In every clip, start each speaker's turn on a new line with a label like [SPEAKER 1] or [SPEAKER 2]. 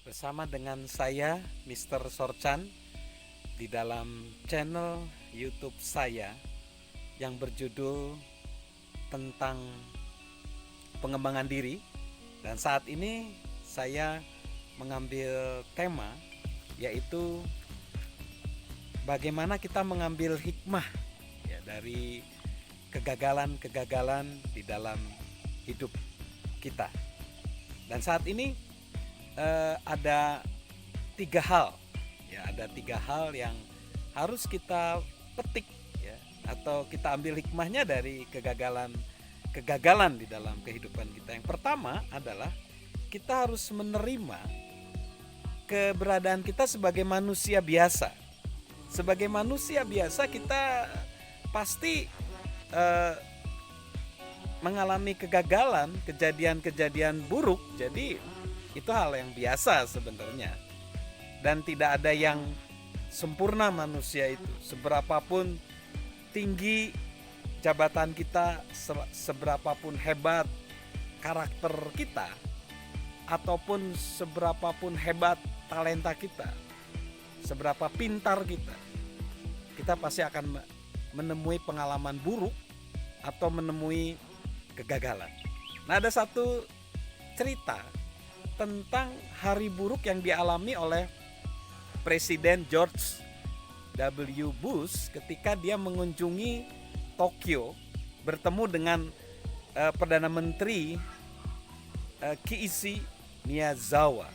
[SPEAKER 1] Bersama dengan saya, Mr. Sorchan, di dalam channel YouTube saya yang berjudul tentang pengembangan diri. Dan saat ini saya mengambil tema yaitu bagaimana kita mengambil hikmah ya, dari kegagalan-kegagalan di dalam hidup kita. Dan saat ini ada tiga hal ya, ada tiga hal yang harus kita petik ya, atau kita ambil hikmahnya dari kegagalan di dalam kehidupan kita. Yang pertama adalah kita harus menerima keberadaan kita sebagai manusia biasa. Sebagai manusia biasa kita pasti mengalami kegagalan, kejadian-kejadian buruk. Jadi itu hal yang biasa sebenarnya. Dan tidak ada yang sempurna manusia itu. Seberapapun tinggi jabatan kita, seberapapun hebat karakter kita, ataupun seberapapun hebat talenta kita, seberapa pintar kita pasti akan menemui pengalaman buruk atau menemui kegagalan. Nah, ada satu cerita tentang hari buruk yang dialami oleh Presiden George W. Bush ketika dia mengunjungi Tokyo bertemu dengan Perdana Menteri Kiichi Miyazawa.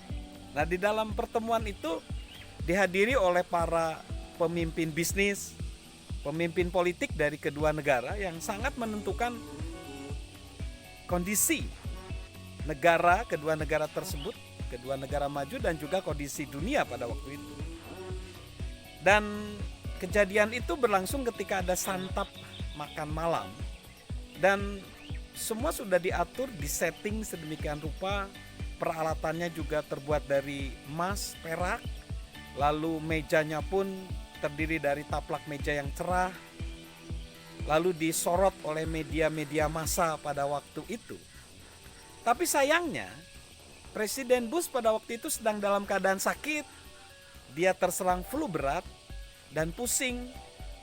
[SPEAKER 1] Nah, di dalam pertemuan itu dihadiri oleh para pemimpin bisnis, pemimpin politik dari kedua negara yang sangat menentukan kondisi negara, kedua negara tersebut, kedua negara maju dan juga kondisi dunia pada waktu itu. Dan kejadian itu berlangsung ketika ada santap makan malam dan semua sudah diatur, disetting sedemikian rupa. Peralatannya juga terbuat dari emas, perak. Lalu mejanya pun terdiri dari taplak meja yang cerah. Lalu disorot oleh media-media massa pada waktu itu. Tapi sayangnya Presiden Bush pada waktu itu sedang dalam keadaan sakit. Dia terserang flu berat dan pusing.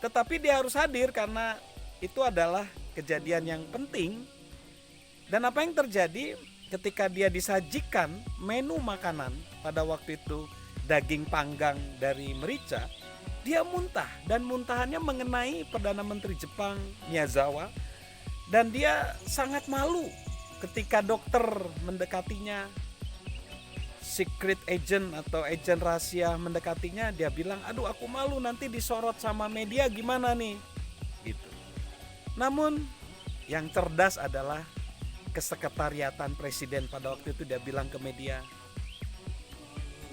[SPEAKER 1] Tetapi dia harus hadir karena itu adalah kejadian yang penting. Dan apa yang terjadi ketika dia disajikan menu makanan pada waktu itu daging panggang dari merica, dia muntah dan muntahannya mengenai Perdana Menteri Jepang Miyazawa dan dia sangat malu ketika dokter mendekatinya, secret agent atau agen rahasia mendekatinya. Dia bilang, aduh aku malu nanti disorot sama media gimana nih gitu. Namun yang cerdas adalah kesekretariatan presiden pada waktu itu. Dia bilang ke media,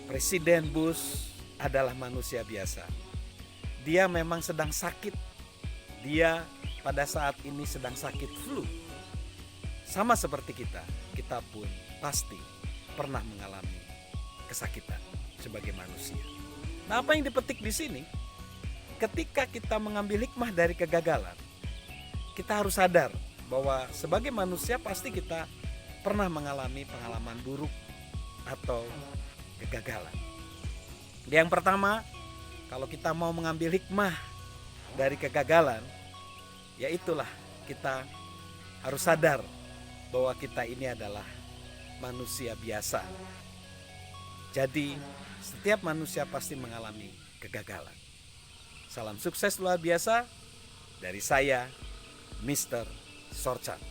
[SPEAKER 1] Presiden Bush adalah manusia biasa. Dia memang sedang sakit. Dia pada saat ini sedang sakit flu. Sama seperti kita, kita pun pasti pernah mengalami kesakitan sebagai manusia. Nah, apa yang dipetik di sini? Ketika kita mengambil hikmah dari kegagalan, kita harus sadar bahwa sebagai manusia pasti kita pernah mengalami pengalaman buruk atau kegagalan. Yang pertama, kalau kita mau mengambil hikmah dari kegagalan, yaitulah kita harus sadar bahwa kita ini adalah manusia biasa. Jadi, setiap manusia pasti mengalami kegagalan. Salam sukses luar biasa dari saya, Mr. Sorchan.